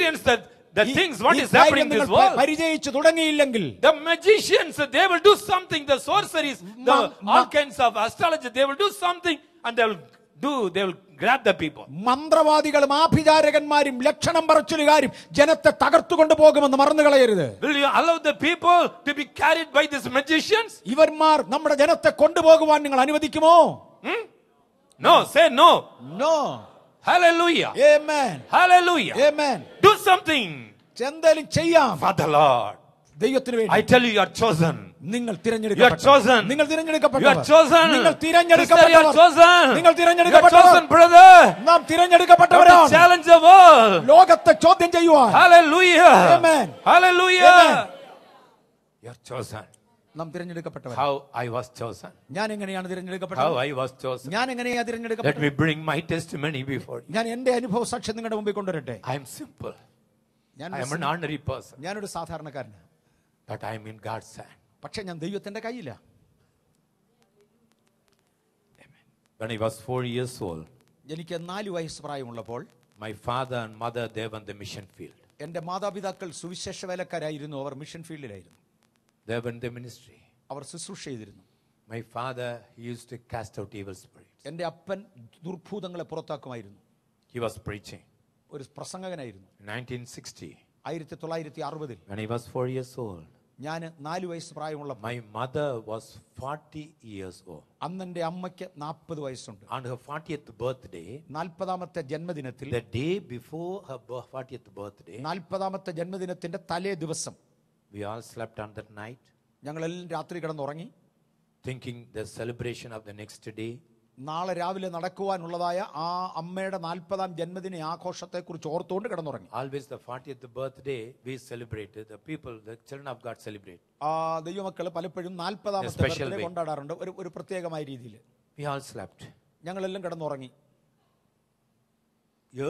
experience the things what is happening in this world, പരിചയിച്ചു തുടങ്ങിയില്ലെങ്കിൽ, the magicians, they will do something, the sorceries, all kinds of astrology, they will do something and they will grab the people. മന്ത്രവാദികളും ആഭിചാരകന്മാരും ലക്ഷണം പറച്ചിലുകാരും ജനത്തെ തകർത്തുകൊണ്ട് പോകുമെന്ന് മറന്നു കളയരുത്. Will you allow the people to be carried by these magicians? ഇവന്മാർ നമ്മുടെ ജനത്തെ കൊണ്ടുപോകുവാൻ നിങ്ങൾ അനുവദിക്കുമോ? No, say no. No. Hallelujah. Amen. Hallelujah. Amen. Do something എന്തെങ്കിലും ചെയ്യാം for the Lord. ദൈവത്തിന് വേണ്ടി. I tell you, you are chosen. നിങ്ങൾ You are തിരഞ്ഞെടുക്കപ്പെട്ടവർ. chosen. നിങ്ങൾ തിരഞ്ഞെടുക്കപ്പെട്ടവർ. You are chosen. നിങ്ങൾ Sister, you are തിരഞ്ഞെടുക്കപ്പെട്ടവർ. chosen. നിങ്ങൾ You are തിരഞ്ഞെടുക്കപ്പെട്ടവർ. chosen, brother. നാം Come തിരഞ്ഞെടുക്കപ്പെട്ടവരാണ്. to challenge the world. ലോകത്തെ ചോദ്യം ചെയ്യുവാൻ. Hallelujah. Amen. Hallelujah. Amen. You are chosen. നാം തിരഞ്ഞെടുക്കപ്പെട്ടവർ. How I was chosen. ഞാൻ എങ്ങനെയാണ് How തിരഞ്ഞെടുക്കപ്പെട്ടത്? I was chosen. ഞാൻ എങ്ങനെയാ Let തിരഞ്ഞെടുക്കപ്പെട്ടത്? me bring my testimony before you. ഞാൻ എന്റെ അനുഭവ സാക്ഷ്യം നിങ്ങളുടെ മുമ്പിൽ കൊണ്ടുവരട്ടെ. I am simple. ഞാൻ I am an ordinary person. ഞാനൊരു സാധാരണക്കാരനാണ്. But I am in God's hand. പക്ഷെ ഞാൻ ദൈവത്തിന്റെ കയ്യിലാണ്. When I was 4 years old, എനിക്ക് 4 വയസ്സ് പ്രായമുള്ളപ്പോൾ my father and mother, they were in the mission field. എന്റെ മാതാപിതാക്കൾ സുവിശേഷ വേലക്കാരായിരുന്നു. അവർ മിഷൻ ഫീൽഡിലായിരുന്നു. They were in the ministry. അവർ ശുശ്രൂഷ ചെയ്തിരുന്നു. My father, he used to cast out evil spirits. എന്റെ അപ്പൻ ദുർഭൂതങ്ങളെ പുറത്താക്കുമായിരുന്നു. He was preaching. ഒരു പ്രസംഗകനായിരുന്നു. 1960. 1960 When I was 4 years old, ഞാൻ 4 വയസ്സ് പ്രായമുള്ളപ്പോൾ my mother was 40 years old. അന്ന് എന്റെ അമ്മയ്ക്ക് 40 വയസ്സുണ്ട്. On her 40th birthday, 40ാമത്തെ ജന്മദിനത്തിൽ, the day before her 40th birthday, 40ാമത്തെ ജന്മദിനത്തിന്റെ തലേ ദിവസം we all slept on that night, ഞങ്ങളെല്ലാം രാത്രി കിടന്നുറങ്ങി. thinking the celebration of the next day. നാളെ രാവിലെ നടക്കുവാനുള്ളതായ ആ അമ്മയുടെ 40ാം ജന്മദിന ആഘോഷത്തെ കുറിച്ച് ഓർത്തുകൊണ്ട് കിടന്നുറങ്ങി. Always the 40th birthday we celebrated, the people, the children of God celebrate. ദൈവമക്കൾ പലപ്പോഴും 40ാമത്തെ ബർത്ത്ഡേ കൊണ്ടാടാറുണ്ട് ഒരു പ്രത്യേകമായ രീതിയിൽ. We all slept. ഞങ്ങളെല്ലാം കിടന്നുറങ്ങി.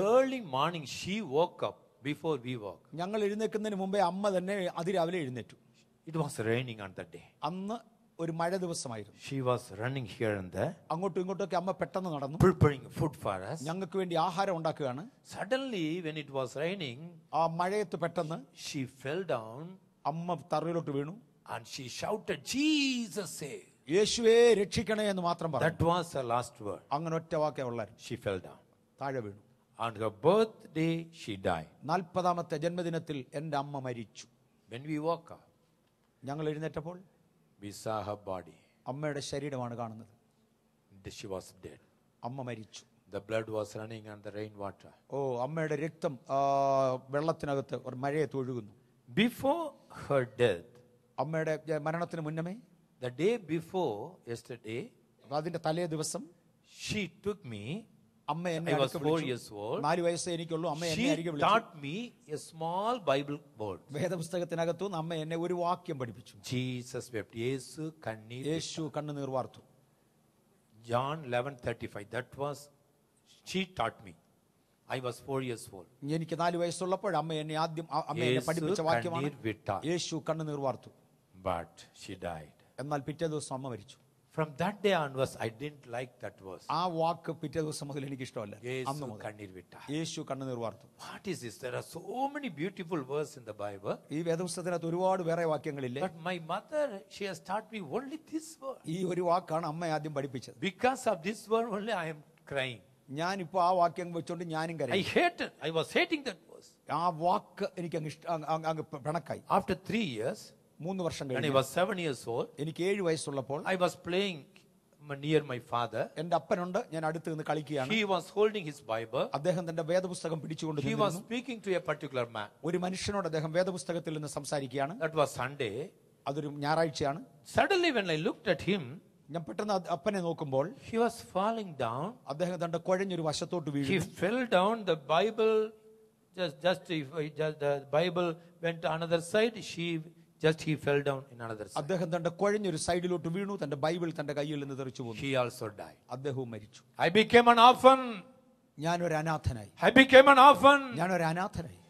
Early morning she woke up before we woke. ഞങ്ങൾ എഴുന്നേൽക്കുന്നതിന് മുമ്പേ അമ്മ തന്നെ അതിരാവിലെ എഴുന്നേറ്റു. It was raining on that day. അന്ന് ഒരു മഴ ദിവസമായിരുന്നു. She was running here and there, അങ്ങോട്ടും ഇങ്ങോട്ടൊക്കെ അമ്മ പെട്ടെന്ന് നടന്നു. preparing food for us. ഞങ്ങൾക്ക് വേണ്ടി ആഹാരം ഉണ്ടാക്കുകയാണ്. Suddenly when it was raining, ആ മഴയത്ത് പെട്ടെന്ന് she fell down അമ്മ തറയിലോട്ട് വീണു. and she shouted, Jesus save. യേശുവേ രക്ഷിക്കണേ എന്ന് മാത്രം പറഞ്ഞു. That was her last word. അങ്ങനെ ഒറ്റ വാക്കേ ഉള്ളായിരുന്നു. She fell down. താഴെ വീണു. On her birthday she died. 40ാമത്തെ ജന്മദിനത്തിൽ എൻ്റെ അമ്മ മരിച്ചു. When we woke up, ഞങ്ങൾ എഴുന്നേറ്റപ്പോൾ we saw her body. അമ്മയുടെ ശരീരമാണ് കാണുന്നത്. She was dead. അമ്മ മരിച്ചു. The blood was running on the rainwater. അമ്മയുടെ രക്തം വെള്ളത്തിനകത്ത് ഒരു മഴയത്ത് ഒഴുകുന്നു. Before her death, അമ്മയുടെ മരണത്തിന് മുന്നമേ, the day before yesterday, അതിന്റെ തലേ ദിവസം she took me. അമ്മ എന്നെ I was 4 years old. 4 വയസ്സേ എനിക്കുള്ളൂ. അമ്മ എന്നെ അരികെ She വിളിച്ചു. taught me a small Bible word. വേദപുസ്തകത്തിനകത്തു അമ്മ എന്നെ ഒരു വാക്യം പഠിപ്പിച്ചു. Jesus wept. യേശു കണ്ണുനീർ വാർത്തു. John 11:35. That was, she taught me. I was 4 years old. എനിക്ക് 4 വയസ്സുള്ളപ്പോൾ അമ്മ എന്നെ പഠിപ്പിച്ച വാക്യമാണ് യേശു കണ്ണുനീർ വാർത്തു. But she died. എന്നാൽ പിറ്റേ ദിവസം അമ്മ മരിച്ചു. From that day onwards, I didn't like that verse. ആ വാക്ക് പിറ്റേ ദിവസം മുതൽ എനിക്ക് ഇഷ്ടമല്ല. യേശു കണ്ണുനീർ വാർത്തു. What is this? There are so many beautiful verses in the Bible. ഈ വേദപുസ്തകത്തിനകത്ത് ഒരുപാട് വേറെ വാക്യങ്ങളില്ലേ. But my mother, she has taught me only this word. ഈ ഒരു വാക്കാണ് അമ്മ ആദ്യം പഠിപ്പിച്ചത്. Because of this word only I am crying. ഞാനിപ്പോ ആ വാക്യം വെച്ചോണ്ട് ഞാനും കരയും. I was hating that verse. ആ വാക്ക് എനിക്ക് അങ്ങ് പിണക്കായി. After 3 years, 3 വർഷം when I കഴിഞ്ഞു, was 7 years old, എനിക്ക് 7 വയസ്സുള്ളപ്പോൾ I was playing near my father. എന്റെ അപ്പനുണ്ട്, ഞാൻ അടുത്ത് നിന്ന് കളിക്കുകയാണ്. He was holding his Bible. അദ്ദേഹം തന്റെ വേദപുസ്തകം പിടിച്ചുകൊണ്ട് He was speaking to a particular man. ഒരു മനുഷ്യനോട് അദ്ദേഹം വേദപുസ്തകത്തിൽ നിന്ന് സംസാരിക്കുകയാണ്. That was Sunday. അതൊരു ഞായറാഴ്ചയാണ്. Suddenly when I looked at him, ഞാൻ പെട്ടെന്ന് അപ്പനെ നോക്കുമ്പോൾ he was falling down. അദ്ദേഹം തന്റെ കുഴഞ്ഞൊരു വശത്തോട്ട് വീണു. He fell down. The Bible just the Bible went to another side. He fell down in another side. അദ്ദേഹം തന്റെ കുഴഞ്ഞൊരു സൈഡിലോട്ട് വീണു. തന്റെ ബൈബിൾ തന്റെ കയ്യിൽ നിന്ന് തെറിച്ചു പോയി. He also died. അദ്ദേഹവും മരിച്ചു. I became an orphan. ഞാനൊരു അനാഥനായി. I became an orphan. ഞാനൊരു അനാഥനായി.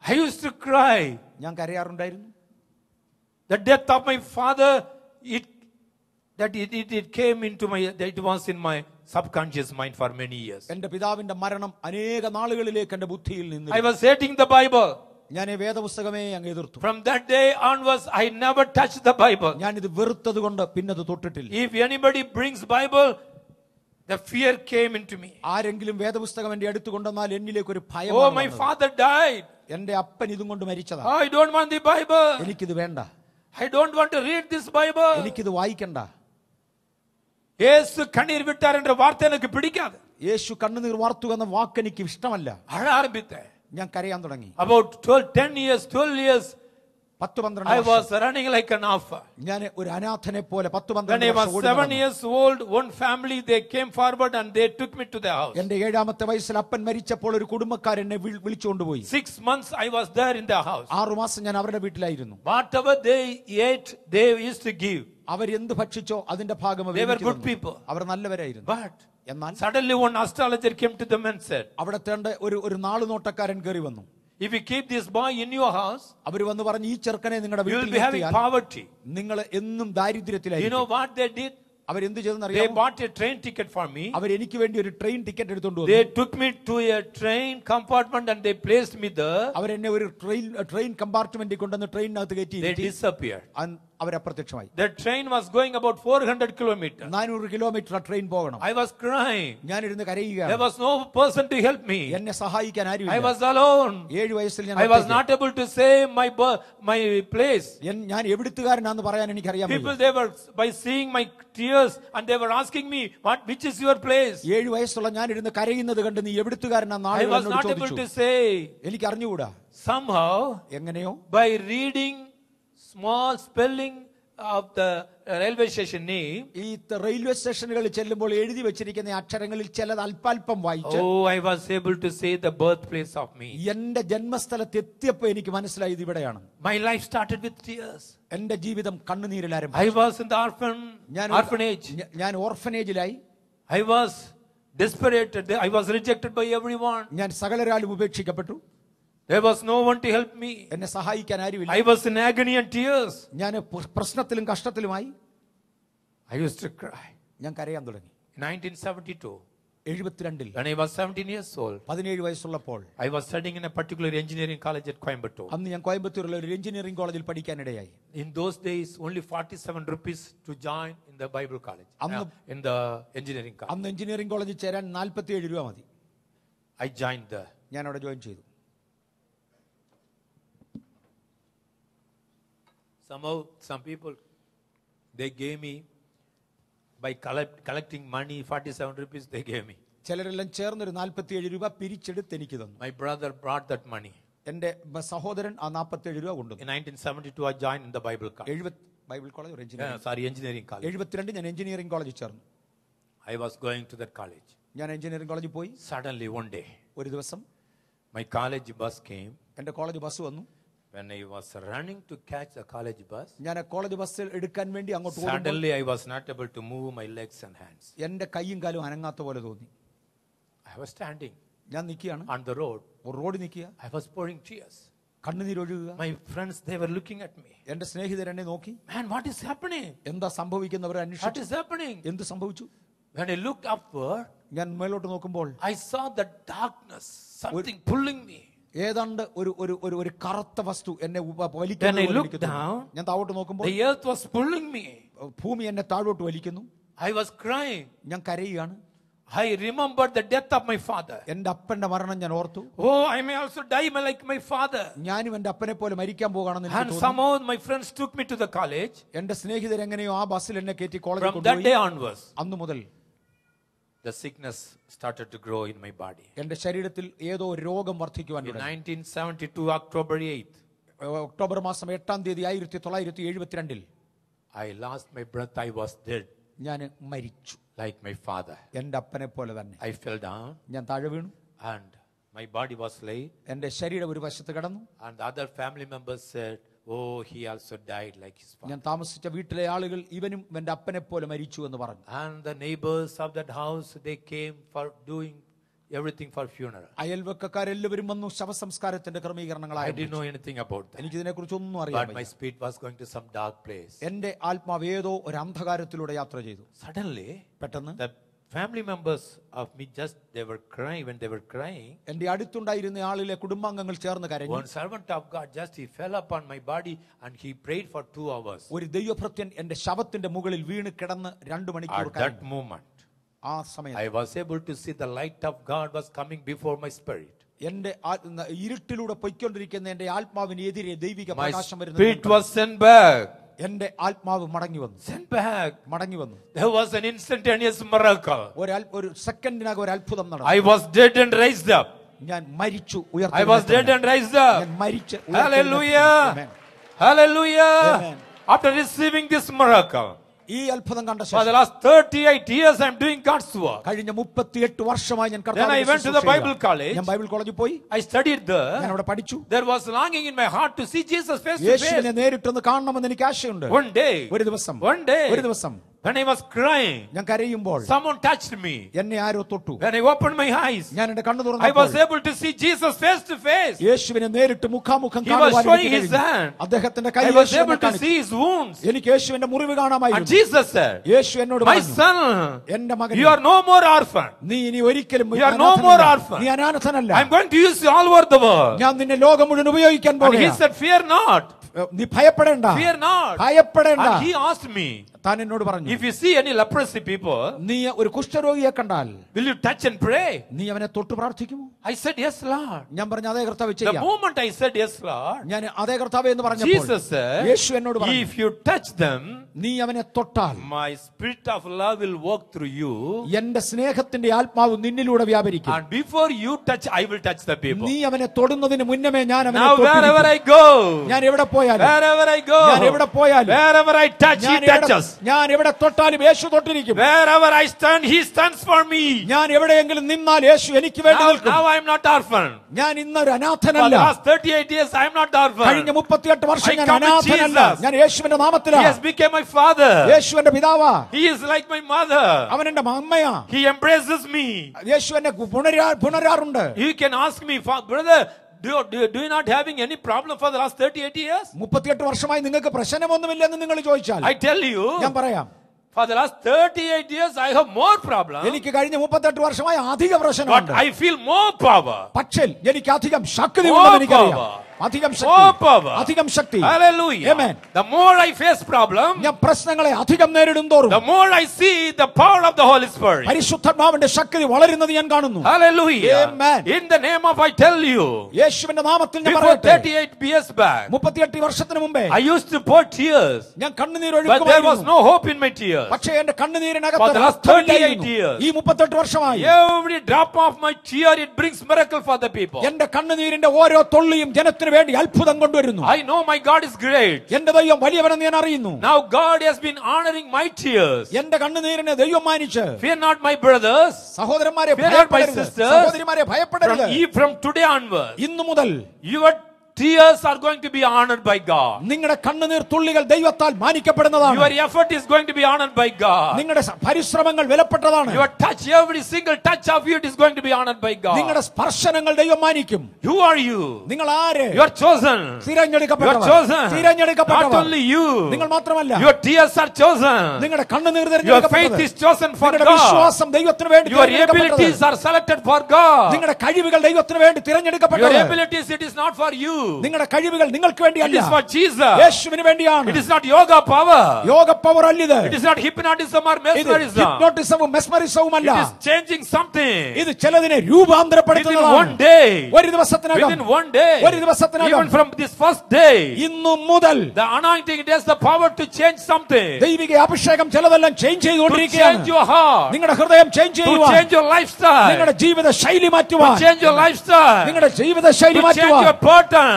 I used to cry. ഞാൻ കരയാറുണ്ടായിരുന്നു. The death of my father, it came into it was in my subconscious mind for many years. എന്റെ പിതാവിന്റെ മരണം അനേക നാളുകളിലേക്ക് എന്റെ ബുദ്ധിയിൽ നിന്ന്. I was hating the Bible. ഞാൻ ഈ വേദപുസ്തകമേ അങ്ങ് എതിർത്തു. From that day onwards, I never touched the Bible. ഞാൻ ഇത് വെറുത്തത് കൊണ്ട് പിന്നെ അത് തൊട്ടിട്ടില്ല. If anybody brings Bible, the fear came into me. ആരെങ്കിലും വേദപുസ്തകം എന്റെ അടുത്ത് കൊണ്ടുവന്നാൽ എന്നിലേക്ക് ഒരു ഭയം. Oh, my father died. എന്റെ അപ്പൻ ഇതും കൊണ്ട് മരിച്ചതാ. I don't want the Bible. എനിക്കിത് വേണ്ട. I don't want to read this Bible. എനിക്കിത് വായിക്കണ്ട. യേശു കണ്ണീർ വിട്ടാർ എன்ற വാർത്ത എനിക്ക് പിടിക്കാതെ. യേശു കണ്ണുനീർ വാർത്തു എന്ന വാക്ക് എനിക്ക് ഇഷ്ടമല്ല. അഴ ആരംഭിച്ചേ. ഞാൻ കരയാൻ തുടങ്ങി. About 12 years 10-12 I was running like an orphan. ഞാൻ ഒരു അനാഥനെ പോലെ 10-12 When I was 7 years old, one family they came forward and they took me to their house. എന്റെ 7ാമത്തെ വയസ്സിൽ അപ്പൻ മരിച്ചപ്പോൾ ഒരു കുടുംബക്കാരൻ എന്നെ വിളിച്ചുകൊണ്ടുപോയി. 6 months I was there in their house. 6 മാസം ഞാൻ അവരുടെ വീട്ടിലായിരുന്നു. Whatever they ate, they used to give. അവർ എന്ത് ഭക്ഷിച്ചോ അതിന്റെ ഭാഗം They were good people. Our നല്ലവരായിരുന്നു. But എന്നാൽ suddenly one astrologer came to them and said, അവിടത്തെ ഒരു നാളുനോട്ടക്കാരൻ കയറി വന്നു. if you keep this boy in your house, അവർ വന്ന് പറഞ്ഞു ഈ ചെറുക്കനെ നിങ്ങളുടെ you will വീട്ടിൽ be having poverty. നിങ്ങൾ എന്നും You ദാരിദ്ര്യത്തിലായിരിക്കും. know what they did? അവരെന്ത് ചെയ്തെന്ന് They അറിയാമോ? bought a train ticket for me. അവർ എനിക്ക് വേണ്ടി ഒരു ട്രെയിൻ ടിക്കറ്റ് എടുത്തുകൊണ്ട് They വന്നു. took me to a train compartment and they placed me there. അവരെന്നെ ഒരു ട്രെയിൻ കമ്പാർട്ട്മെന്റിൽ കൊണ്ടുവന്ന് ട്രെയിനകത്ത് കയറ്റി They disappeared. അവരപ്രത്യക്ഷമായി. The train was going about 400 kilometers. 400 kilometre train പോകണം. I was crying. ഞാനിരുന്ന് There കരയുകയാണ്. was no person to help me. എന്നെ സഹായിക്കാൻ I ആരുമില്ല. was alone. 7 വയസ്സിൽ ഞാൻ I was not able to say my place. ഞാൻ എവിടുത്തുകാരനാന്ന് പറയാൻ എനിക്കറിയാൻ People, they were by seeing my tears and they were asking me, which is your place? 7 വയസ്സുള്ള ഞാൻ ഇരുന്ന് കരയുന്നത് കണ്ട് നീ എവിടുത്തുകാരനാന്ന് I ആളുകൾ was എന്നോട് not able ചോദിച്ചു. to say. എനിക്ക് അറിഞ്ഞുകൂടാ. Somehow, എങ്ങനെയോ by reading small spelling of the railway station name, ഈ റെയിൽവേ സ്റ്റേഷനുകളിൽ ചെല്ലുമ്പോൾ എഴുതി വെച്ചിരിക്കുന്ന അക്ഷരങ്ങളിൽ ചിലത് അല്പാൽപ്പം വായിച്ച് I was able to say the birthplace of me. എന്റെ ജന്മസ്ഥലത്ത് എത്തിയപ്പോൾ എനിക്ക് മനസ്സിലായി ഇത് ഇവിടെയാണ്. My life started with tears. എന്റെ ജീവിതം കണ്ണുനീരിൽ I ആരംഭിച്ചു. was in the orphanage. ഞാൻ ഓർഫനേജിലായി. I was desperate. I was rejected by everyone. ഞാൻ സകലരാലും ഉപേക്ഷിക്കപ്പെട്ടു. There was no one to help me. എന്നെ സഹായിക്കാൻ ആരുമില്ല. I was in agony and tears. ഞാൻ പ്രശ്നത്തിലും കഷ്ടത്തിലുമായി. I used to cry. ഞാൻ കരയാൻ തുടങ്ങി. In 1972, 72 when I was 17 years old, 17 വയസ്സുള്ളപ്പോൾ I was studying in a particular engineering college at Coimbatore. അന്ന് ഞാൻ കോയമ്പത്തൂരിലെ ഒരു എഞ്ചിനീയറിംഗ് കോളേജിൽ പഠിക്കാനിടയായി. In those days, only 47 rupees to join in the Bible college, in the engineering college. അന്ന് engineering കോളേജിൽ ചേരാൻ 47 രൂപ മതി. I joined there. ഞാൻ അവിടെ ജോയിൻ ചെയ്തു. Somehow, some people, they gave me, by collecting money, 47 rupees they gave me. ചിലരെല്ലാം ചേർന്നൊരു 47 രൂപ പിരിച്ചെടുത്ത് എനിക്ക് തന്നു. My brother brought that money. എന്റെ സഹോദരൻ ആ 47 രൂപ കൊണ്ടുവന്നു. In 1972, I joined in the Bible college. Bible college ഒരു engineering college. 72 ഞാൻ എഞ്ചിനീയറിംഗ് കോളേജിൽ ചേർന്നു. I was going to that college. ഞാൻ എഞ്ചിനീയറിംഗ് കോളേജിൽ പോയി. Suddenly, one day, ഒരു ദിവസം my college bus came. എന്റെ കോളേജ് ബസ് വന്നു. When I was running to catch the college bus, ഞാൻ കോളേജ് ബസ് എടുക്കാൻ വേണ്ടി അങ്ങോട്ട് പോകുമ്പോൾ suddenly I was not able to move my legs and hands. എന്റെ കൈയും കാലും അനങ്ങാത്ത പോലെ തോന്നി. I was standing ഞാൻ നിൽക്കുകയാണ് on the road. റോഡിൽ നിൽക്കുക. I was pouring tears. കണ്ണുനീരൊഴുകുക. My friends, they were looking at me. എന്റെ സ്നേഹിതർ എന്നെ നോക്കി. Man, what is happening? എന്താ സംഭവിക്കുന്നവർ What അന്വേഷിച്ചു. is happening? എന്ത് സംഭവിച്ചു? When I looked upward, ഞാൻ മേലോട്ട് നോക്കുമ്പോൾ I saw the darkness, something pulling me. ഏതാണ്ട് ഒരു കറുത്ത വസ്തു എന്നെ When I വലിക്കുന്നു. looked down, ഞാൻ താഴോട്ട് നോക്കുമ്പോൾ the earth was pulling me. ഭൂമി എന്നെ താഴോട്ട് വലിക്കുന്നു. I was crying. ഞാൻ കരയുകയാണ്. I remembered the death of my father. എന്റെ അപ്പന്റെ മരണം ഞാൻ ഓർത്തു. Oh, I may also die like my father. ഞാനും എന്റെ അപ്പനെ പോലെ മരിക്കാൻ പോകാണെന്ന് എനിക്ക് And തോന്നി. somehow my friends took me to the college. എന്റെ സ്നേഹിതർ എങ്ങനെയോ ആ ബസ്സിൽ എന്നെ കയറ്റി കോളേജിൽ From that കൊണ്ടുപോയി. day onwards, അന്നു മുതൽ the sickness started to grow in my body. എന്റെ ശരീരത്തിൽ ഏതോ രോഗം വർദ്ധിക്കുവാൻ In തുടങ്ങി. 1972, October 8th, ഒക്ടോബർ മാസം 8-ാം തീയതി 1972 I lost my breath. I was dead ഞാൻ മരിച്ചു. like my father. എന്റെ അപ്പനെ പോലെ തന്നെ I fell down ഞാൻ താഴെ വീണു. and my body was laid. എന്റെ ശരീരം ഒരു വശത്ത് കിടന്നു. And the other family members said, oh, he also died like his father. ഞാൻ താമസിച്ച വീട്ടിലെ ആളുകൾ ഇവനും എന്റെ അപ്പനെ പോലെ മരിച്ചു എന്ന് പറഞ്ഞു. And the neighbors of that house, they came for doing everything for funeral. അയൽവക്കക്കാരെല്ലാവരും വന്നു ശവസംസ്കാരത്തിന്റെ I ക്രമീകരണങ്ങളായി. didn't know anything about that. എനിക്ക് ഇതിനെക്കുറിച്ച് ഒന്നും But അറിയാൻ my spirit was going to some dark place. എന്റെ ആത്മാവ് ഏതോ ഒരു അന്ധകാരത്തിലൂടെ യാത്ര ചെയ്തു. Suddenly, പെട്ടെന്ന് the family members of me just they were crying when they were crying. എന്റെ അടുത്തുണ്ടായിരുന്ന ആളിലെ കുടുംബാംഗങ്ങൾ ചേർന്ന് കരഞ്ഞു. One servant of God just he fell upon my body and he prayed for 2 hours. ഒരു ദൈവഭൃത്യൻ എന്റെ ശവത്തിന്റെ മുകളിൽ വീണ് കിടന്ന് 2 മണിക്കൂർ At that moment, ആ സമയത്ത് I was able to see the light of God was coming before my spirit. എന്റെ ഇരുട്ടിലൂടെ പൊയ്ക്കൊണ്ടിരിക്കുന്ന എന്റെ ആത്മാവിനെതിരെ ദൈവിക My പ്രകാശം വരുന്നത്. spirit was sent back. എന്റെ ആത്മാവ് മടങ്ങി വന്നു. Sent back. മടങ്ങി വന്നു. There was an instantaneous miracle. ഒരു സെക്കൻഡിനകം ഒരു അത്ഭുതം നടന്നു. I was dead and raised up. ഞാൻ മരിച്ചു I ഉയർത്തെഴുന്നേറ്റു. was dead and raised up. ഞാൻ മരിച്ചു. Hallelujah. Amen. Hallelujah. Amen. After receiving this miracle, ഈ അത്ഭുതം കണ്ട for the ശേഷം last 38 years I am doing God's work. കഴിഞ്ഞ 38 വർഷമായി ഞാൻ Then I went to the Bible college. ഞാൻ ബൈബിൾ കോളേജിൽ പോയി. I studied there. ഞാൻ അവിടെ പഠിച്ചു. There was longing in my heart to see Jesus face to യേശുവിനെ face. നേരിട്ടൊന്ന് കാണണമെന്ന് എനിക്ക് ആശയുണ്ട്. One day, ഒരു ദിവസം ഒരു ദിവസം when I was crying, ഞാൻ കരയുമ്പോൾ someone touched me. എന്നെ ആരോ തൊട്ടു. When I opened my eyes, ഞാൻ എന്റെ കണ്ണു I was തുറന്നപ്പോൾ able to see Jesus face to face. യേശുവിനെ നേരിട്ട് മുഖാമുഖം He was കാണുവാൻ showing എനിക്ക് his കഴിഞ്ഞു. hand. അദ്ദേഹത്തിന്റെ കൈ I was യേശുവിനെ able to കാണിച്ചു. see his wounds. എനിക്ക് യേശുവിന്റെ മുറിവ് And കാണാമായിരുന്നു. Jesus said, യേശു എന്നോട് my പറഞ്ഞു, son, എന്റെ മകൻ, you are no more orphan. നീ ഇനി ഒരിക്കലും You are no more അനാഥനല്ല. orphan. നീ അനാഥനല്ല. I'm going to use you all over the world. ഞാൻ നിന്നെ ലോകം മുഴുവൻ ഉപയോഗിക്കാൻ And he പോകുകയാണ്. said, fear not. നീ ഭയപ്പെടേണ്ട. Fear not. ഭയപ്പെടേണ്ട. And he asked me, താൻ എന്നോട് പറഞ്ഞു, if you see any leprosy people, നീ ഒരു കുഷ്ഠരോഗിയെ കണ്ടാൽ will you touch and pray? നീ അവനെ തൊട്ട് പ്രാർത്ഥിക്കുമോ? I said, yes, Lord. ഞാൻ പറഞ്ഞു, അതേ കർത്താവേ The ചെയ്യാം. moment I said, yes, Lord, ഞാൻ അതേ കർത്താവേ എന്ന് പറഞ്ഞപ്പോൾ Jesus said, യേശു എന്നോട് പറഞ്ഞു, if you touch them, നീ അവനെ തൊട്ടാൽ my spirit of love will walk through you. എന്റെ സ്നേഹത്തിന്റെ ആത്മാവ് നിന്നിലൂടെ വ്യാപരിക്കും. And before you touch, I will touch the people. നീ അവനെ തൊടുന്നതിന് മുന്നമേ ഞാൻ അവനെ Now wherever I go, ഞാൻ എവിടെ പോയാലും wherever I go, ഞാൻ എവിടെ പോയാലും wherever I touch, he touches. ഞാൻ എവിടെ തൊട്ടാലും യേശു തൊട്ടിരിക്കും. Wherever I stand, he stands for me. ഞാൻ എവിടെയെങ്കിലും നിന്നാൽ യേശു എനിക്ക് വേണ്ടി നിൽക്കും. Now I am not orphan. ഞാൻ ഇന്നൊരു For അനാഥനല്ല. the last 38 years, I am not orphan. കഴിഞ്ഞ 38 വർഷം I ഞാൻ come with അനാഥനല്ല. Jesus. ഞാൻ യേശുവിന്റെ He നാമത്തിലാണ്. has become my father. യേശു എന്റെ പിതാവാ. He is like my mother. അവൻ എന്റെ അമ്മയാ. He embraces me. യേശു എന്നെ പുണരാറുണ്ട്. You can ask me, brother, do you not having any problem for the last 38 years? 38 വർഷമായി നിങ്ങൾക്ക് പ്രശ്നമൊന്നുമില്ലെന്ന് നിങ്ങൾ ചോദിച്ചാൽ I tell you, ഞാൻ പറയാം, for the last 38 years, I have more problems. എനിക്ക് കഴിഞ്ഞ 38 വർഷമായി അധിക But പ്രശ്നമുണ്ട്. I feel more power. പക്ഷേ എനിക്ക് അധികം ശക്തി More ഉണ്ടെന്ന് എനിക്കറിയാം. power. അധികം More ശക്തി. power. അധികം ശക്തി. Hallelujah. Amen. The more I face problems, ഞാൻ പ്രശ്നങ്ങളെ അധികം നേരിടും തോറും the more I see the power of the Holy Spirit. പരിശുദ്ധാത്മാവിന്റെ ശക്തി വളരുന്നത് ഞാൻ കാണുന്നു. Hallelujah. Amen. In the name of, I tell you, യേശുവിന്റെ നാമത്തിൽ ഞാൻ before പറയട്ടെ, 38 years back, 38 വർഷത്തിന് മുമ്പേ I used to pour tears, ഞാൻ കണ്ണുനീർ but there was ഒഴുക്കുമായിരുന്നു. no hope in my tears. പക്ഷേ എന്റെ For the കണ്ണുനീരിനകത്ത് last 38 years, ഈ 38 വർഷമായി every drop of my tear, it brings miracle for the people. എന്റെ കണ്ണുനീരിന്റെ ഓരോ തുള്ളിയും ജനത്തിന് വേണ്ടി അത്ഭുതം കൊണ്ടുവരുന്നു. I know my God is great. എന്റെ ദൈവം വലിയവനെന്ന് ഞാൻ അറിയുന്നു. Now God has been honoring my tears. എന്റെ കണ്ണുനീരിനെ ദൈവം മാനിച്ച്, Fear not, my brothers. സഹോദരന്മാരെ Fear not, my ഭയപ്പെടരുത്, sisters. സഹോദരിമാരെ ഭയപ്പെടരുത്. From today onwards, ഇന്നു മുതൽ your tears are going to be honored by God. നിങ്ങളുടെ കണ്ണുനീർ തുള്ളികൾ ദൈവത്താൽ മാനിക്കപ്പെടുന്നതാണ്. Your effort is going to be honored by God. നിങ്ങളുടെ പരിശ്രമങ്ങൾ വിലപ്പെട്ടതാണ്. Your touch, every single touch of you, it is going to be honored by God. നിങ്ങളുടെ സ്പർശനങ്ങൾ ദൈവം മാനിക്കും. Who are you? നിങ്ങൾ ആര്? You are chosen. You are തിരഞ്ഞെടുക്കപ്പെട്ടവർ. chosen. Not തിരഞ്ഞെടുക്കപ്പെട്ടവർ. only you. നിങ്ങൾ മാത്രമല്ല, Your tears are chosen. നിങ്ങളുടെ കണ്ണുനീർ Your faith തിരഞ്ഞെടുക്കപ്പെട്ടത്. is chosen for നിങ്ങളുടെ God. വിശ്വാസം ദൈവത്തിന് വേണ്ടി Your തിരഞ്ഞെടുക്കപ്പെട്ടത്. abilities are selected for God. നിങ്ങളുടെ കഴിവുകൾ ദൈവത്തിന് വേണ്ടി Your തിരഞ്ഞെടുക്കപ്പെട്ടത്. abilities, it is not for you. നിങ്ങളുടെ കഴിവുകൾ നിങ്ങൾക്ക് It വേണ്ടിയല്ല, is for Jesus. യേശുവിന് വേണ്ടിയാണ്. It is not yoga power. Yoga power അല്ലിത്. It is not hypnotism or ഇത് mesmerism. ഹിപ്നോട്ടിസവും മെസ്മറിസവുമല്ല. It is changing something. ഇത് ചിലതിനെ Within രൂപാന്തരപ്പെടുത്തുന്നതാണ്. one day. ഒരു ദിവസത്തിനകം, Within one day. ഒരു ദിവസത്തിനകം, Even from this first day. ഇന്നു മുതൽ The anointing, it has the power to change something. ദൈവിക അഭിഷേകം ചിലതെല്ലാം ചേഞ്ച് To change ചെയ്തുകൊണ്ടിരിക്കുകയാണ്. your heart. നിങ്ങളുടെ ഹൃദയം ചേഞ്ച് To ചെയ്യുവാൻ, change your lifestyle. നിങ്ങളുടെ ജീവിത ശൈലി To മാറ്റുവാൻ, change your lifestyle. നിങ്ങളുടെ ജീവിത ശൈലി To change മാറ്റുവാൻ, your pattern.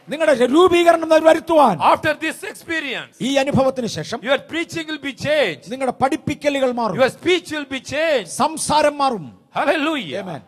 നിങ്ങളുടെ രൂപീകരണം വരുത്തുവാൻ. After this experience, ഈ അനുഭവത്തിന് ശേഷം your preaching will be changed. നിങ്ങളുടെ പഠിപ്പിക്കലുകൾ മാറും, Your speech will be changed. സംസാരം മാറും. Hallelujah. Amen.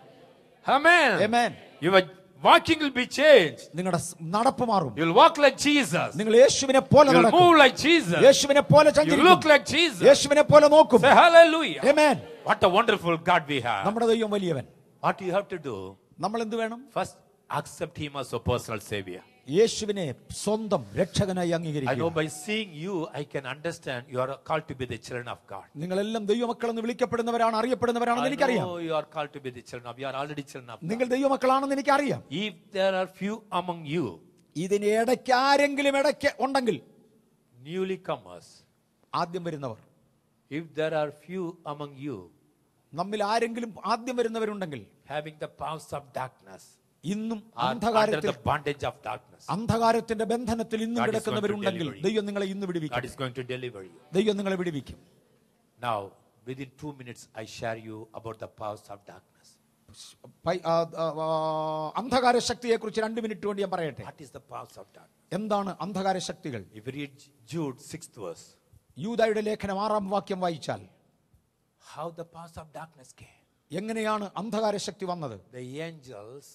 Amen. Amen. Your walking will be changed. നിങ്ങളുടെ നടപ്പ് മാറും. You'll walk like Jesus. നിങ്ങൾ യേശുവിനെ പോലെ You'll നടക്കും. move like Jesus. യേശുവിനെ പോലെ You look സഞ്ചരിക്കും. like Jesus. യേശുവിനെ പോലെ നോക്കും. Say hallelujah. Amen. What a wonderful God we have. നമ്മുടെ ദൈവം വലിയവൻ. What you have to do? നമ്മൾ എന്ത് വേണം? First, accept Him as a personal Savior. യേശുവിനെ സ്വന്തം രക്ഷകനായി I know അംഗീകരിക്കുക. by seeing you, I can understand you are called to be the children of God. നിങ്ങളെല്ലാം ദൈവമക്കളെന്ന് വിളിക്കപ്പെടുന്നവരാണ്, അറിയപ്പെടുന്നവരാണെന്ന് I എനിക്കറിയാം. know you are called to be the children of. You are already children of God. നിങ്ങൾ ദൈവമക്കളാണെന്ന് എനിക്കറിയാം. If there are few among you, ഇതിന് ഇടയ്ക്ക് ആരെങ്കിലും ഇടയ്ക്ക് ഉണ്ടെങ്കിൽ, newly comers, ആദ്യം വരുന്നവർ, if there are few among you, നമ്മിൽ ആരെങ്കിലും ആദ്യം വരുന്നവരുണ്ടെങ്കിൽ, having the powers of darkness, ഇന്നും are under അന്ധകാരത്തിൽ, the bondage of darkness, അന്ധകാരത്തിന്റെ ബന്ധനത്തിൽ ഇന്നും God is കിടക്കുന്നവരുണ്ടെങ്കിൽ going to deliver you. ദൈവം നിങ്ങളെ ഇന്ന് God വിടുവിക്കും. is going to deliver you. ദൈവം നിങ്ങളെ വിടുവിക്കും. Now, within 2 minutes, I share you about the powers of darkness. അന്ധകാര ശക്തിയെ കുറിച്ച് 2 മിനിറ്റ് കൊണ്ട് ഞാൻ പറയട്ടെ. What is the powers of darkness? എന്താണ് അന്ധകാര ശക്തികൾ? If you read Jude 6th verse, യൂദായുടെ ലേഖനം 6-ാം വാക്യം വായിച്ചാൽ how the powers of darkness came. എങ്ങനെയാണ് അന്ധകാര ശക്തി വന്നത്? The angels,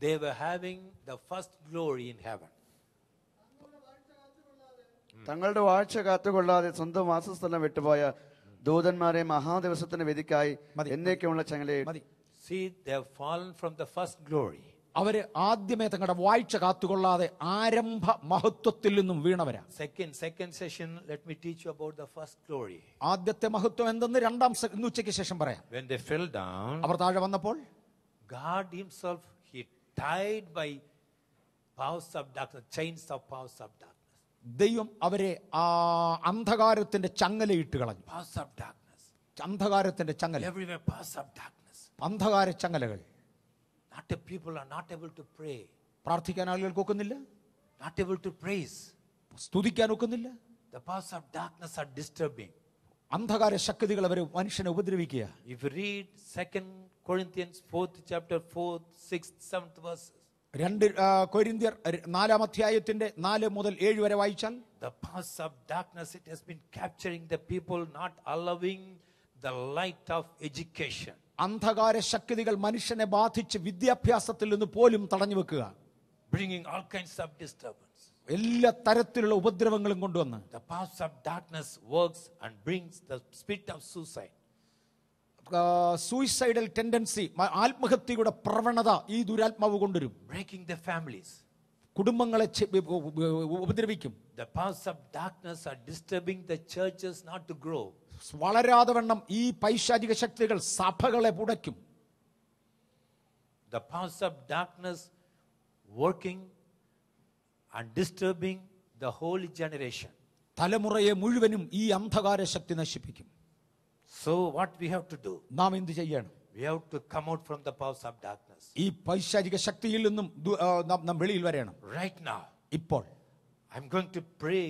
they were having the first glory in heaven. തങ്ങളുടെ വാഴ്ച കാത്തുകൊള്ളാതെ സ്വന്തം വാസസ്ഥലം വിട്ടുപോയ ദൂതന്മാരെ മഹാദിവസത്തിന് വിധിക്കായി എന്നേക്കുമുള്ള ചങ്ങലയിൽ. See, they have fallen from the first glory. അവര് ആദ്യമേ തങ്ങളുടെ വാഴ്ച കാത്തുകൊള്ളാതെ ആരംഭ മഹത്വത്തിൽ നിന്നും വീണവരാ. Second session, let me teach you about the first glory. ആദ്യത്തെ മഹത്വം എന്തെന്ന് ഇന്ന് ഉച്ചയ്ക്ക് ശേഷം പറയാം. When they fell down, അവർ താഴെ വന്നപ്പോൾ God himself, he tied by powers of darkness, chains of powers of darkness. ദൈവം അവരെ ആ അന്ധകാരത്തിന്റെ ചങ്ങലയിട്ട് കളഞ്ഞു. Powers of darkness. അന്ധകാരത്തിന്റെ ചങ്ങല. Everywhere powers of darkness. അന്ധകാര ചങ്ങലകൾ. Not the people are not able to pray. പ്രാർത്ഥിക്കാൻ ആളുകൾക്ക് ഒക്കുന്നില്ല. Not able to praise. സ്തുതിക്കാൻ ഒക്കുന്നില്ല. The powers of darkness are disturbing. അന്ധകാര ശക്തികൾ അവർ മനുഷ്യനെ ഉപദ്രവിക്കുക. If you read 2 Corinthians 4th chapter 4th, 6th, 7th verses. 2 കൊരിന്ത്യർ 4-ാം അധ്യായത്തിന്റെ 4 മുതൽ 7 വരെ വായിച്ചാൽ the powers of darkness, it has been capturing the people, not allowing the light of education. അന്ധകാര ശക്തികൾ മനുഷ്യനെ ബാധിച്ച് വിദ്യാഭ്യാസത്തിൽ നിന്ന് പോലും തടഞ്ഞു വെക്കുക. Bringing all kinds of disturbance. എല്ലാ തരത്തിലുള്ള ഉപദ്രവങ്ങളും കൊണ്ടുവന്ന് The powers of darkness works and brings the spirit of suicide. Suicidal tendency, ആത്മഹത്യയുടെ പ്രവണത ഈ ദുരാത്മാവ് കൊണ്ടുവരും. Breaking the families. കുടുംബങ്ങളെ ഉപദ്രവിക്കും. The powers of darkness are disturbing the churches not to grow. വളരാതെ വണ്ണം ഈ പൈശാചിക ശക്തികൾ സഭകളെ പുടയ്ക്കും. The powers of darkness working and disturbing the whole generation. തലമുറയെ മുഴുവനും ഈ അന്ധകാര ശക്തി നശിപ്പിക്കും. So what we have to do? നാം എന്ത് ചെയ്യണം? We have to come out from the powers of darkness. ഈ പൈശാചിക ശക്തിയിൽ നിന്നും നാം വെളിയിൽ വരണം. Right now. ഇപ്പോൾ I'm going to pray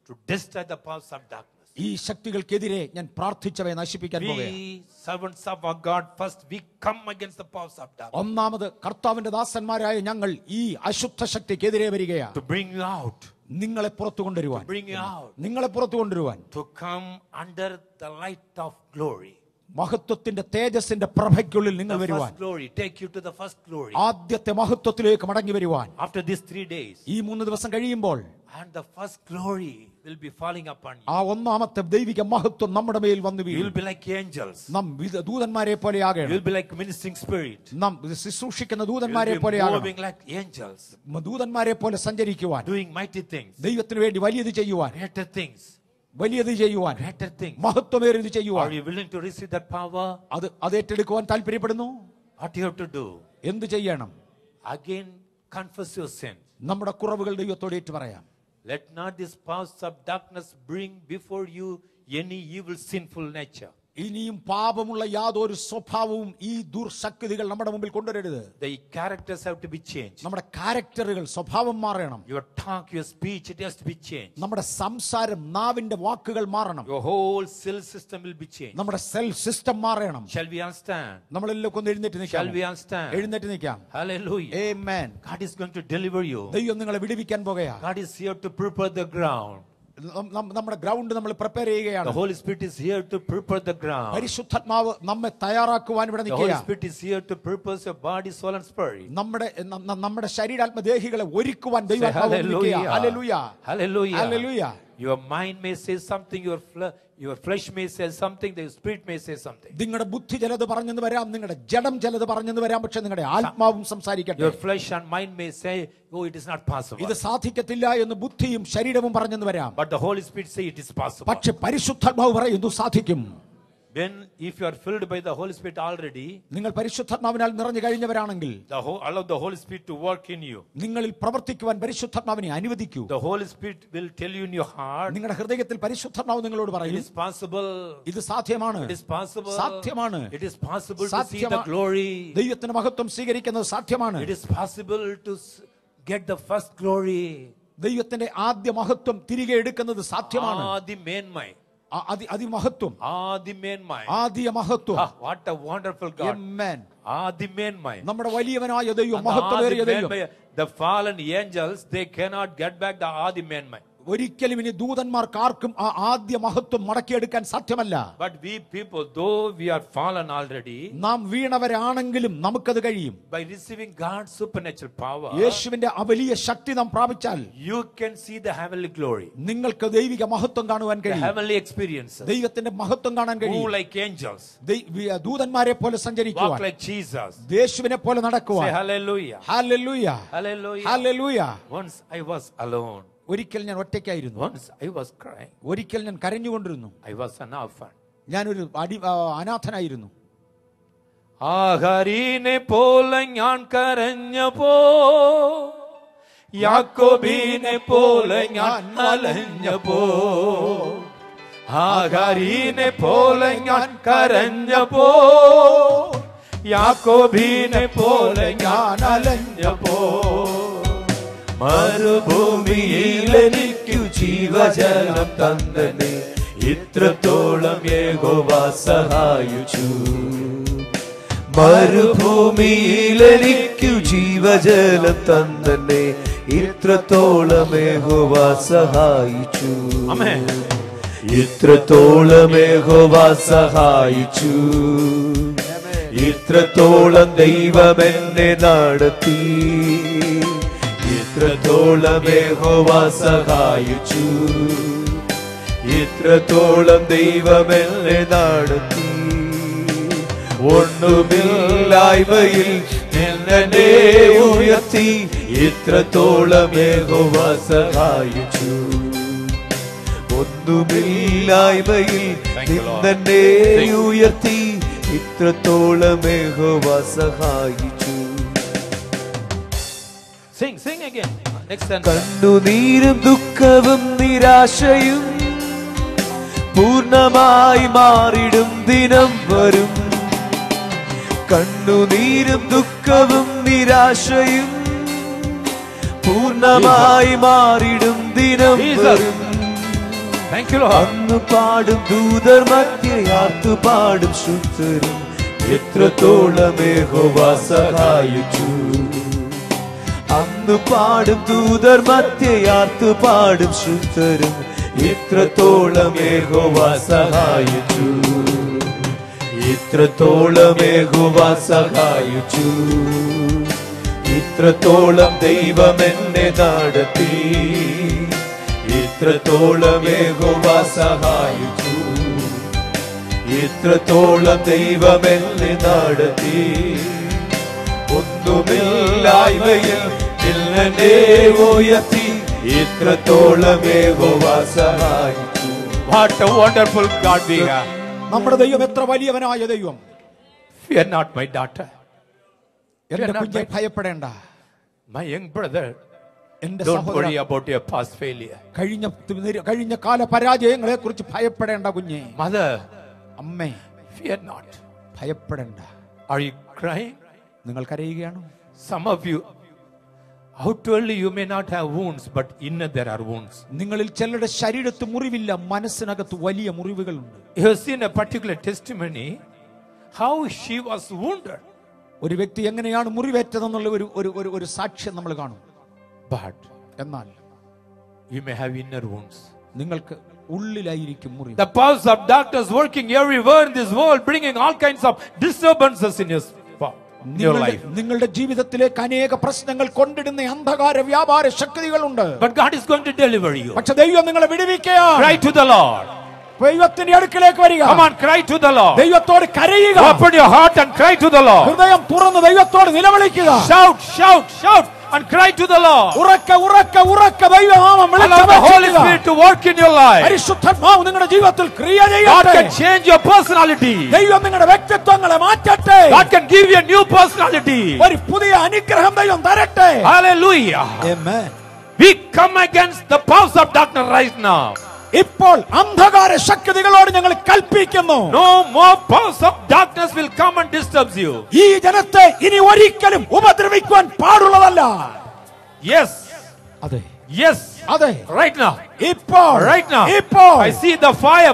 to destroy the powers of darkness. ഈ ശക്തികൾക്കെതിരെ ഞാൻ പ്രാർത്ഥിച്ചവയെ നശിപ്പിക്കാൻ പോകുകയാണ്. We servants of our God, first we come against the powers of darkness. ഒന്നാമത് കർത്താവിന്റെ ദാസന്മാരായ ഞങ്ങൾ ഈ അശുദ്ധ ശക്തിക്കെതിരെ വരികയാണ്. To bring you out. നിങ്ങളെ പുറത്തു കൊണ്ടുവരുവാൻ. To bring you out. നിങ്ങളെ പുറത്തു കൊണ്ടുവരുവാൻ. To come under the light of glory. മഹത്വത്തിന്റെ തേജസ്സിന്റെ പ്രഭയ്ക്കുള്ളിൽ നിങ്ങൾ വരുവാൻ. The first glory, take you to the first glory. ആദ്യത്തെ മഹത്വത്തിലേക്ക് മടങ്ങി വരുവാൻ. After these 3 days. ഈ 3 ദിവസം കഴിയുമ്പോൾ and the first glory will be falling upon you. ആ ഒന്നാമത്തെ ദൈവിക മഹത്വം നമ്മുടെ മേൽ വന്നു വീഴും. You will be like angels. നാം ദൂതന്മാരെ പോലെ ആകണം. You will be like ministering spirit. നാം ശുശ്രൂഷിക്കുന്ന ദൂതന്മാരെ പോലെ ആകണം. Moving like angels. ദൂതന്മാരെ പോലെ സഞ്ചരിക്കുവാൻ. Doing mighty things. ദൈവത്തിന് വേണ്ടി വലിയത് ചെയ്യുവാൻ. Greater things. വലിയത് ചെയ്യുവാൻ. Greater things. മഹത്വമേറിയത് ചെയ്യുവാൻ. Are you willing to receive that power? അത് ഏറ്റെടുക്കുവാൻ താല്പര്യപ്പെടുന്നു? What you have to do? എന്ത് ചെയ്യണം? Again confess your sin. നമ്മുടെ കുറവുകൾ ദൈവത്തോട് ഏറ്റു പറയാം. Let not these powers of darkness bring before you any evil sinful nature. ഇനിയും പാപമുള്ള യാതൊരു സ്വഭാവവും ഈ ദുർശക്തികൾ നമ്മുടെ മുമ്പിൽ കൊണ്ടുവരരുത്. The characters have to be changed. നമ്മുടെ ക്യാരക്ടറുകൾ സ്വഭാവം മാറണം. Your talk, your speech, it has to be changed. നമ്മുടെ സംസാരം, നാവിന്റെ വാക്കുകൾ മാറണം. Your whole cell system will be changed. നമ്മുടെ സെൽ സിസ്റ്റം മാറണം. Shall we all stand? നമ്മളെല്ലാം ഒന്ന് എഴുന്നേറ്റ് നിൽക്കാം. Shall we all stand? എഴുന്നേറ്റ് നിൽക്കാം. Hallelujah. Amen. God is going to deliver you. ദൈവം നിങ്ങളെ വിടുവിക്കാൻ പോകുകയാണ്. God is here to prepare the ground. നമ്മുടെ ഗ്രൗണ്ട് നമ്മൾ പ്രിപ്പയർ ചെയ്യുകയാണ്. The Holy Spirit is here to prepare the ground. പരിശുദ്ധാത്മാവ് നമ്മെ തയ്യാറാക്കുവാൻ ഇവിടെ The Holy നിൽക്കുകയാണ്. Spirit is here to prepare your body, soul and spirit. നമ്മുടെ ശരീരാത്മദേഹികളെ ഒരുക്കുവാൻ ദൈവാത്മാവ് നിൽക്കുകയാണ്. Hallelujah. Hallelujah. Hallelujah. Your mind may say something, Your flesh may say something, the spirit may say something. നിങ്ങളുടെ ബുദ്ധി ചിലത് പറഞ്ഞെന്ന് വരാം, നിങ്ങളുടെ ജഡം ചിലത് പറഞ്ഞെന്ന് വരാം, പക്ഷെ നിങ്ങളുടെ ആത്മാവും സംസാരിക്കട്ടെ. Your flesh and mind may say, oh, it is not possible. ഇത് സാധിക്കത്തില്ല എന്ന് ബുദ്ധിയും ശരീരവും പറഞ്ഞെന്ന് വരാം. But the Holy Spirit say it is possible. പക്ഷെ പരിശുദ്ധാത്മാവ് പറയുന്നു സാധിക്കും. When if you are filled by the Holy Spirit already, നിങ്ങൾ പരിശുദ്ധാത്മാവിനാൽ നിറഞ്ഞു കഴിഞ്ഞവരാണെങ്കിൽ allow the Holy Spirit to work in you. നിങ്ങളിൽ പ്രവർത്തിക്കുവാൻ പരിശുദ്ധാത്മാവിനെ അനുവദിക്കൂ. The Holy Spirit will tell you in your heart, നിങ്ങളുടെ ഹൃദയത്തിൽ പരിശുദ്ധാത്മാവ് നിങ്ങളോട് it പറയും is possible. ഇത് സാധ്യമാണ്, It is possible. സാധ്യമാണ്, It is possible to see the glory. ദൈവത്തിന്റെ മഹത്വം സ്വീകരിക്കുന്നത് സാധ്യമാണ്. It is possible to get the first glory. ദൈവത്തിന്റെ ആദ്യ മഹത്വം തിരികെ എടുക്കുന്നത് സാധ്യമാണ്. The main mind. അതിമഹത്വം, the main mind. ആദ്യ മഹത്വം. What a wonderful God. Amen. The main mind. നമ്മുടെ വലിയവനായ ദൈവം, മഹത്വമേറിയ ദൈവം. The fallen angels, they cannot get back the main mind. ഒരിക്കലും ഇനി ദൂതന്മാർക്ക് ആർക്കും ആ ആദ്യ മഹത്വം മടക്കിയെടുക്കാൻ സാധ്യമല്ല. But we people, though we are fallen already, നാം വീണവരാണെങ്കിലും നമുക്കത് കഴിയും. by receiving God's supernatural power, യേശുവിന്റെ വലിയ ശക്തി നാം പ്രാപിച്ചാൽ you can see the heavenly glory, നിങ്ങൾക്ക് ദൈവിക മഹത്വം കാണുവാൻ the കഴിയും. heavenly experiences, ദൈവത്തിന്റെ മഹത്വം കാണാൻ move കഴിയും. like angels, ദൂതന്മാരെ പോലെ walk സഞ്ചരിക്കുവാൻ, like Jesus. യേശുവിനെ പോലെ Say നടക്കുവാൻ. hallelujah. Hallelujah, Hallelujah. Hallelujah. Once I was alone. ഒരിക്കൽ ഞാൻ ഒറ്റയ്ക്കായിരുന്നു. Once I was crying. ഒരിക്കൽ ഞാൻ കരഞ്ഞുകൊണ്ടിരുന്നു. I was an orphan. ഞാനൊരു അനാഥനായിരുന്നു. ആഹാരീനെ പോലെ ഞാൻ കരഞ്ഞപ്പോ, യാക്കോബിനെ പോലെ ഞാൻ അലഞ്ഞപ്പോ, ആഹാരീനെ പോലെ ഞാൻ കരഞ്ഞപ്പോ, യാക്കോബിനെ പോലെ ഞാൻ അലഞ്ഞപ്പോ, മരുഭൂമിയിൽ എനിക്കു ജീവജലം തന്നെ ഇത്രത്തോളം യഹോവ സഹായിച്ചു. മരുഭൂമിയിൽ എനിക്കു ജീവജലം തന്നെ ഇത്രത്തോളം യഹോവ സഹായിച്ചു. ഇത്രത്തോളം യഹോവ സഹായിച്ചു. ഇത്രത്തോളം ദൈവം എന്നെ നടത്തി. ഇത്രത്തോളം യഹോവ സഹായിച്ചു. ഇത്രത്തോളം ദൈവം എന്നെ നടത്തി. ഒന്നുമില്ലായ്മയിൽ എന്നെ ഉയർത്തി. ഇത്രത്തോളം യഹോവ സഹായിച്ചു. ഒന്നുമില്ലായ്മയിൽ എന്നെ ഉയർത്തി. ഇത്രത്തോളം യഹോവ സഹായിച്ചു. Sing again. Next sentence. കണ്ണുനീരും ദുഃഖവും നിരാശയും പൂർണ്ണമായി മാറിടും ദിനം വരും. കണ്ണുനീരും ദുഃഖവും നിരാശയും പൂർണ്ണമായി മാറിടും ദിനം വരും. Thank you, Lord. അന്ന് പാടും ദൂതർ മധ്യേ ആർത്തു പാടും ശുദ്ധരും. എത്രത്തോളം യഹോവ സഹായിച്ചു. അന്ന് പാടും ദൂതർ മധ്യേ ആർത്തു പാടും ശുദ്ധരും. ഇത്രത്തോളം യഹോവ സഹായിച്ചു. ഇത്രത്തോളം യഹോവ സഹായിച്ചു. ഇത്രത്തോളം ദൈവം എന്നെ നടത്തി. ഇത്രത്തോളം യഹോവ സഹായിച്ചു. ഇത്രത്തോളം ദൈവം എന്നെ നടത്തി. ഒന്നുമില്ലായ്മയിൽ എന്നെ ഉയർത്തി. ഇത്രത്തോളം യഹോവ സഹായിച്ചു. What a wonderful God we have. നമ്മുടെ ദൈവം എത്ര വലിയവനായ ദൈവം. Fear not, my daughter. എന്റെ കുഞ്ഞെ ഭയപ്പെടേണ്ട. My young brother, എന്റെ don't worry സഹോദരൻ, about your past failure. കഴിഞ്ഞ കാല പരാജയങ്ങളെ കുറിച്ച് ഭയപ്പെടേണ്ട കുഞ്ഞെ. Mother, അമ്മേ, fear not. ഭയപ്പെടേണ്ട. Are you crying? നിങ്ങൾ കരയുകയാണോ? Some of you, outwardly you may not have wounds, but inner there are wounds. നിങ്ങളിൽ ചിലരുടെ ശരീരത്ത് മുറിവില്ല, മനസ്സിനകത്ത് വലിയ മുറിവുകളുണ്ട്. You have seen a particular testimony how she was wounded. ഒരു വ്യക്തി എങ്ങനെയാണ് മുറിവേറ്റതെന്നുള്ള ഒരു സാക്ഷ്യം നമ്മൾ കാണും. But എന്നാൽ you may have inner wounds. നിങ്ങൾക്ക് ഉള്ളിലായിരിക്കും മുറിവ്. The powers of darkness working everywhere in this world, bringing all kinds of disturbances in your life. നിങ്ങളുടെ ജീവിതത്തിലേക്ക് അനേക പ്രശ്നങ്ങൾ കൊണ്ടിടുന്ന അന്ധകാര വ്യാപാര ശക്തികളുണ്ട്. But God is going to deliver you. പക്ഷേ ദൈവം നിങ്ങളെ വിടുവിക്കുകയാണ്. Cry to the Lord. ദൈവത്തിന്റെ അടുക്കലേക്ക് വരിക. Come on, cry to the Lord. ദൈവത്തോട് കരയുക. Open your heart and cry to the Lord. ഹൃദയം തുറന്ന് ദൈവത്തോട് നിലവിളിക്കുക. Shout, shout, shout and cry to the Lord. ഉറക്ക ഉറക്ക ഉറക്ക ദൈവനാമം Allow the Holy വിളിക്കുക. Spirit to work in your life. പരിശുദ്ധാത്മാവ് നിങ്ങളുടെ ജീവിതത്തിൽ ക്രിയ God ചെയ്യട്ടെ. can change your personality. ദൈവം നിങ്ങളുടെ വ്യക്തിത്വങ്ങളെ മാറ്റട്ടെ. God can give you a new personality. ഒരു പുതിയ അനുഗ്രഹം ദൈവം തരട്ടെ. Hallelujah. Amen. We come against the powers of darkness right now. ഇപ്പോൾ അന്ധകാര ശക്തികളോട് ഞങ്ങൾ കൽപ്പിക്കുന്നു. No more powers of darkness will come and disturb you. ഈ ജനത്തെ ഇനി ഒരിക്കലും ഉപദ്രവിക്കുവാൻ പാടുള്ളതല്ല. Yes. അതെ. Yes. അതെ. Right now. ഇപ്പോൾ. Right now. ഇപ്പോൾ. I see the fire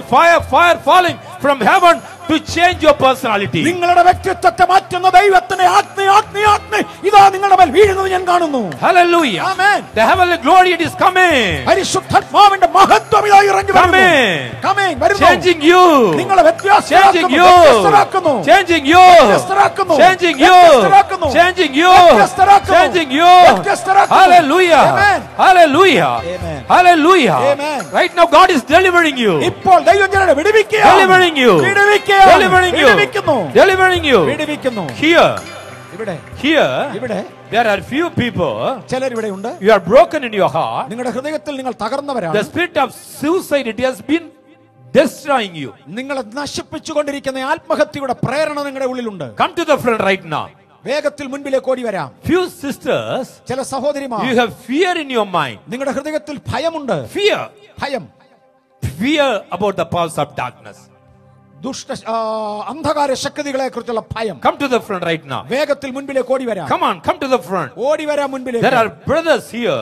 falling from heaven to change your personality. നിങ്ങളുടെ വ്യക്തിത്വത്തെ മാറ്റുന്ന ദൈവത്തിന്റെ ആഗ്നി ഇതാ നിങ്ങളുടെ മേൽ വീഴുന്നത് ഞാൻ കാണുന്നു. Hallelujah. Amen. The heavenly glory it is coming. പരിശുദ്ധാത്മാവിന്റെ മഹത്വം ഇതാ ഇറങ്ങി വരുന്നു. Coming. വരുന്നു. Changing you. നിങ്ങളെ Changing you. വ്യത്യസ്തരാക്കുന്നു. Changing you. വ്യത്യസ്തരാക്കുന്നു. Changing you. വ്യത്യസ്തരാക്കുന്നു. Changing you. വ്യത്യസ്തരാക്കുന്നു. Changing you. വ്യത്യസ്തരാക്കുന്നു. Hallelujah. Amen. Hallelujah. Amen. Hallelujah. Amen. Right now God is delivering you. ഇപ്പോൾ ദൈവം ജനങ്ങളെ വിടുവിക്കുകയാണ്. Delivering you. വിടുവിക്കുകയാണ്. Delivering you. വിടുവിക്കുന്നു. Delivering you. വിടുവിക്കുന്നു. Here. ഇവിടെ. Here. There are few people. ചിലർ ഇവിടെ ഉണ്ട്. You are broken in your heart. നിങ്ങളുടെ ഹൃദയത്തിൽ നിങ്ങൾ തകർന്നവരാണ്. The spirit of suicide it has been destroying you. നിങ്ങളെ നശിപ്പിച്ചുകൊണ്ടിരിക്കുന്ന ആത്മഹത്യയുടെ പ്രേരണ നിങ്ങളുടെ ഉള്ളിലുണ്ട്. Come to the front right now. വേഗത്തിൽ മുൻപിലേക്ക് ഓടി വരാം. Few sisters, ചില സഹോദരിമാർ, you have fear in your mind. നിങ്ങളുടെ ഹൃദയത്തിൽ ഭയമുണ്ട്. ഭയം. Fear about the powers of darkness. അന്ധകാര ശക്തികളെ കുറിച്ചുള്ള ഭയം. Come to the front right now. വേഗത്തിൽ മുൻപിലേക്ക് ഓടി വരാം. Come on, come to the front. ഓടി വരാം മുൻപിലേക്ക്. There are brothers here.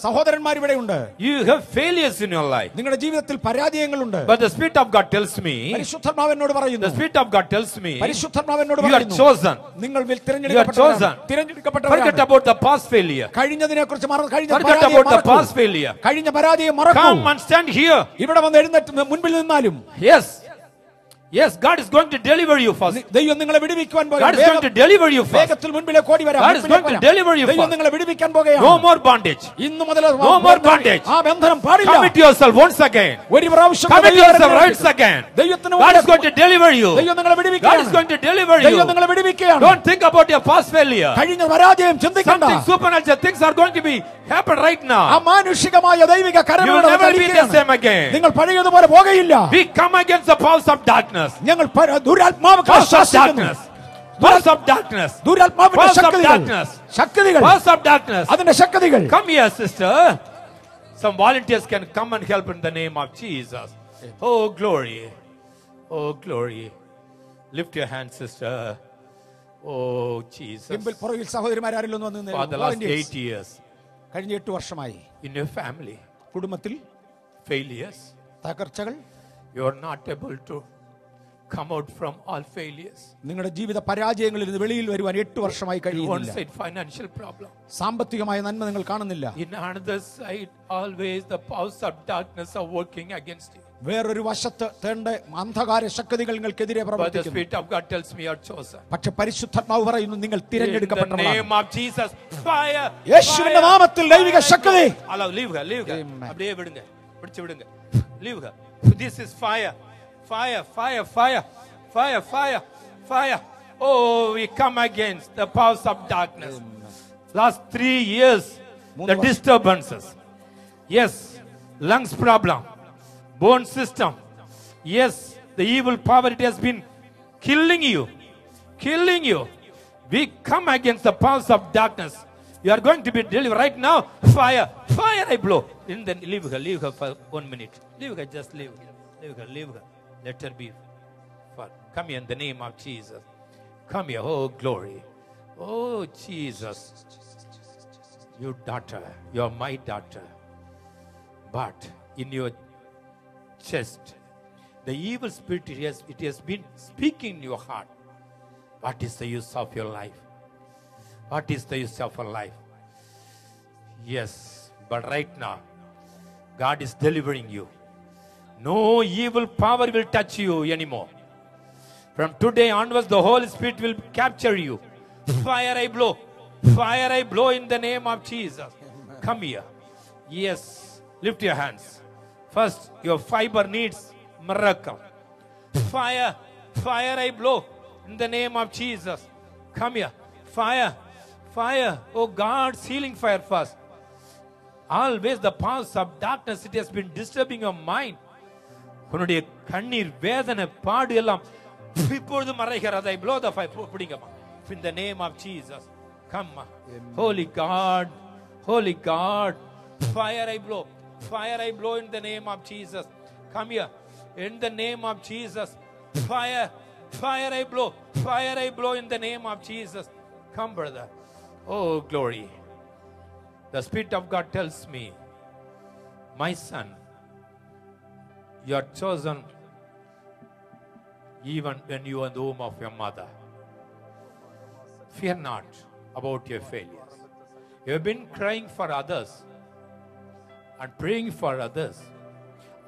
സഹോദരന്മാർ ഇവിടെ ഉണ്ട്. You have failures in your life. നിങ്ങളുടെ ജീവിതത്തിൽ പരാജയങ്ങളുണ്ട്. But the Spirit of God tells me. പരിശുദ്ധാത്മാവ് എന്നോട് പറയുന്നു. The Spirit of God tells me. പരിശുദ്ധാത്മാവ് എന്നോട് You are പറയുന്നു. chosen. നിങ്ങൾ തിരഞ്ഞെടുക്കപ്പെട്ടവരാണ്. Forget about the past failure. കഴിഞ്ഞതിനെക്കുറിച്ച് Forget about the past failure. കഴിഞ്ഞ പരാജയം മറക്കൂ. Come and stand here. ഇവിടെ വന്ന് എഴുന്നേറ്റ് മുൻപിൽ നിന്നാലും. Yes, God is going to deliver you first. ദൈവം നിങ്ങളെ വിടുവിക്കുവാൻ പോകുകയാണ്. God is going to deliver you first. വേഗത്തിൽ മുൻപിലേക്ക് ഓടി വരാം. God is going to deliver you ദൈവം first. നിങ്ങളെ വിടുവിക്കാൻ പോകുകയാണ്. No more bondage. ഇന്നു മുതൽ No more bondage. ആ ബന്ധനം പാടില്ല. Commit yourself once again. ഒരു പ്രാവശ്യം Commit yourself once again. ദൈവത്തിന് God is going to deliver you. ദൈവം നിങ്ങളെ God വിടുവിക്കുകയാണ്. is going to deliver you. ദൈവം നിങ്ങളെ വിടുവിക്കുകയാണ്. Don't think about your past failure. കഴിഞ്ഞ പരാജയം ചിന്തിക്കണ്ട. Something supernatural things are going to be happen right now. അമാനുഷികമായ ദൈവിക You will never be the same again. നിങ്ങൾ പഴയതുപോലെ പോകുകയില്ല. We come against the powers of darkness. ഞങ്ങൾ ദുരാത്മാവ് Powers of darkness. Powers of darkness. ദുരാത്മാവിന്റെ Powers of ശക്തികൾ. darkness. ശക്തികൾ. Powers of darkness. അതിന്റെ ശക്തികൾ. Come here, sister. Some volunteers can come and help in the name of Jesus. Oh, glory. Oh, glory. Lift your hand, sister. Oh, Jesus. പുറകിൽ സഹോദരിമാരാരിൽ ഒന്ന് വന്ന് For the last 8 years. കഴിഞ്ഞ 8 വർഷമായി In your family. കുടുംബത്തിൽ Failures. തകർച്ചകൾ. You are not able to come out from all failures. നിങ്ങളുടെ ജീവിത പരാജയങ്ങളിൽ നിന്ന് വെളിയിൽ വരുവാൻ 8 വർഷമായി On കഴിയുന്നില്ല. side financial problem. സാമ്പത്തികമായ നന്മ നിങ്ങൾ കാണുന്നില്ല. In another side, always the powers of darkness are working against you. വേറൊരു വശത്ത് തേണ്ട അന്ധകാര ശക്തികൾ നിങ്ങൾക്കെതിരെ But the പ്രവർത്തിക്കുന്നു. Spirit of God tells me you are chosen. പക്ഷെ പരിശുദ്ധാത്മാവ് പറയുന്നു നിങ്ങൾ In the തിരഞ്ഞെടുക്കപ്പെട്ടവരാണ്. name of Jesus, fire. യേശുവിന്റെ നാമത്തിൽ ദൈവിക ശക്തി. Allow, leave her. Amen. அப்படியே விடுங்க. பிடிச்சு விடுங்க. Leave her. This is fire. Fire. Oh, we come against the powers of darkness. Last 3 years, the disturbances. Yes, lungs problem, bone system. Yes, the evil power, it has been killing you. We come against the powers of darkness. You are going to be delivered right now. Fire, I blow. Then leave her for 1 minute. Just leave her. Let her be. Come here in the name of Jesus. Come here. Oh, glory. Oh, Jesus. Your daughter. You are my daughter. But in your chest, the evil spirit, it has been speaking in your heart. What is the use of your life? What is the use of your life? Yes, but right now, God is delivering you. No evil power will touch you anymore. From today onwards, the Holy Spirit will capture you. Fire I blow in the name of Jesus. Come here. Yes, lift your hands. First, your fiber needs miracle. Fire, fire I blow in the name of Jesus. Come here. Fire, fire. Oh God, healing fire first. Always the powers of darkness, it has been disturbing your mind. உன்னுடைய கண்ணீர் வேதனை பாடு எல்லாம் இப்பொழுது மறைகிறது. I blow the fire. பிடிங்கம்மா. In the name of Jesus. Come. Holy God. Holy God. Fire I blow. Fire I blow in the name of Jesus. Come here. In the name of Jesus. Fire. Fire I blow. Fire I blow in the name of Jesus. Come, brother. Oh, glory. The Spirit of God tells me, my son, you are chosen even when you are in the womb of your mother. Fear not about your failures. You have been crying for others and praying for others.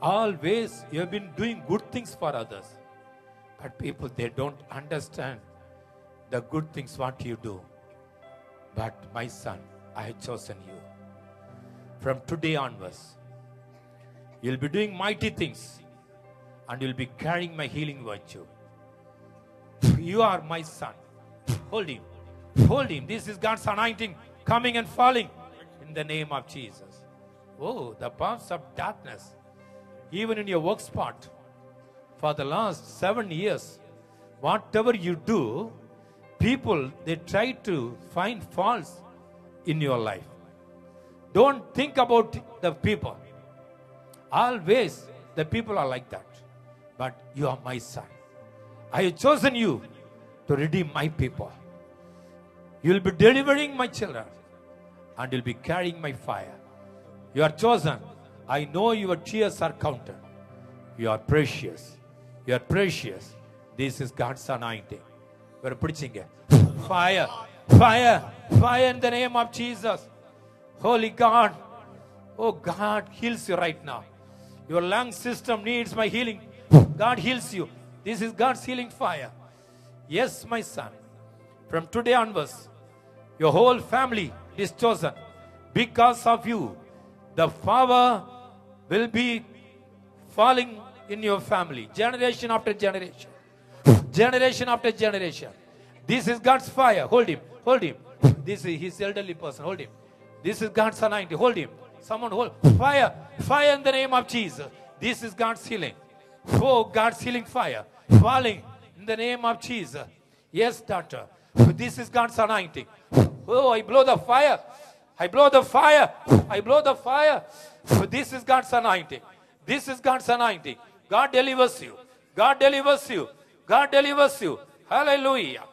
Always you have been doing good things for others. But people, they don't understand the good things what you do. But my son, I have chosen you. From today onwards, you'll be doing mighty things and you'll be carrying my healing virtue. You are my son. Hold him. Hold him. This is God's anointing coming and falling in the name of Jesus. Oh, the powers of darkness, even in your work spot, for the last 7 years, whatever you do, people, they try to find faults in your life. Don't think about the people. Always the people are like that. But you are my son. I have chosen you to redeem my people. You will be delivering my children and you'll be carrying my fire. You are chosen. I know your tears are counted. You are precious. You are precious. This is God's anointing. We are preaching it. Fire, fire, fire in the name of Jesus. Holy God. Oh, God heals you right now. Your lung system needs my healing. God heals you. This is God's healing fire. Yes, my son. From today onwards, your whole family is chosen. Because of you, the power will be falling in your family. Generation after generation. Generation after generation. This is God's fire. Hold him. Hold him. This is his elderly person. Hold him. This is God's anointing. Hold him. Someone hold. Fire. Fire in the name of Jesus. This is God's healing. Oh, God's healing fire. Falling in the name of Jesus. Yes, doctor. This is God's anointing. Oh, I blow the fire. I blow the fire. I blow the fire. This is God's anointing. This is God's anointing. God delivers you. God delivers you. God delivers you. Hallelujah.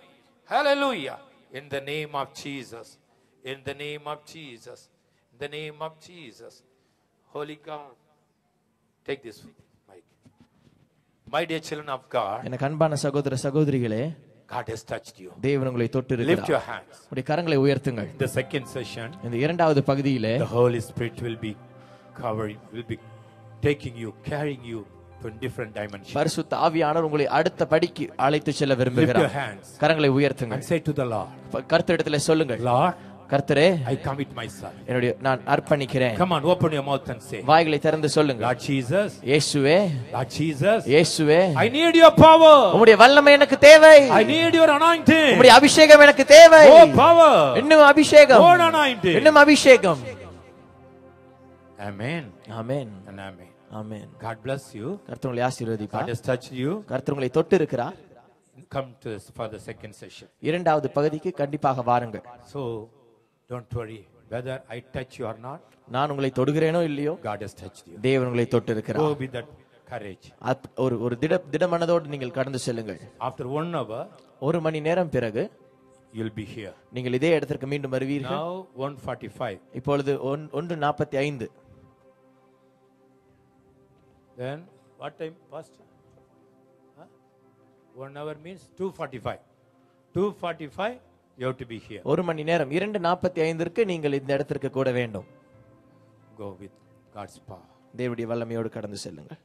Hallelujah. In the name of Jesus. In the name of Jesus. In the name of Jesus. Holy God. Take this mic. My dear children of God. எனக்கு அன்பான சகோதர சகோதரிகளே, God has touched you. தேவன் உங்களை தொட்டு இருக்கிறார். Lift your hands. உங்களுடைய கரங்களை உயர்த்துங்கள். In the second session, இந்த இரண்டாவது பகுதியிலே the Holy Spirit will be covering, will be taking you, carrying you to different dimensions. பரிசுத்த ஆவியானவர் உங்களை அடுத்த படிக்கு அழைத்து செல்ல Lift your விரும்புகிறார். hands கரங்களை உயர்த்துங்கள். and say to the Lord, கர்த்தரிடத்திலே சொல்லுங்கள், Lord, கர்த்தரே, I commit myself. என்னுடைய நான் அர்ப்பணிக்கிறேன். Come on, open your mouth and say, வாய்களை திறந்து சொல்லுங்கள். Lord Jesus, இயேசுவே, Lord Jesus, இயேசுவே, I need your power. உம்முடைய வல்லமை எனக்கு தேவை. I need your anointing. உம்முடைய அபிஷேகம் எனக்கு தேவை. Oh, power. இன்னும் அபிஷேகம். More anointing. இன்னும் அபிஷேகம். Amen. Amen. And amen. Amen. God bless you. கர்த்தர் உங்களை ஆசீர்வதிப்பார். God has touched you. கர்த்தர் உங்களை தொட்டு இருக்கிறார். Come to this for the second session. இரண்டாவது பகுதிக்கு கண்டிப்பாக வாருங்கள். So, don't worry whether I touch you or not. நான் உங்களை தொடுகிறேனோ இல்லையோ, God has touched you. தேவன் உங்களை தொட்டு Go இருக்கிறார். with that courage. ஒரு திடமனதோடு நீங்கள் கடந்து செல்லுங்கள். After 1 hour, 1 மணி நேரம் பிறகு you'll be here. நீங்கள் இதே இடத்திற்கு மீண்டும் வருவீர்கள். Now 1:45. இப்பொழுது 1:45. Then what time first? 1 hour means 2:45. 2:45 you have to be here. 1 மணி நேரம் 2:45ற்கு நீங்கள் இந்த இடத்திற்கு கூட வேண்டும். Go with God's power. தேவனுடைய வல்லமையோடு கடந்து செல்லுங்கள்.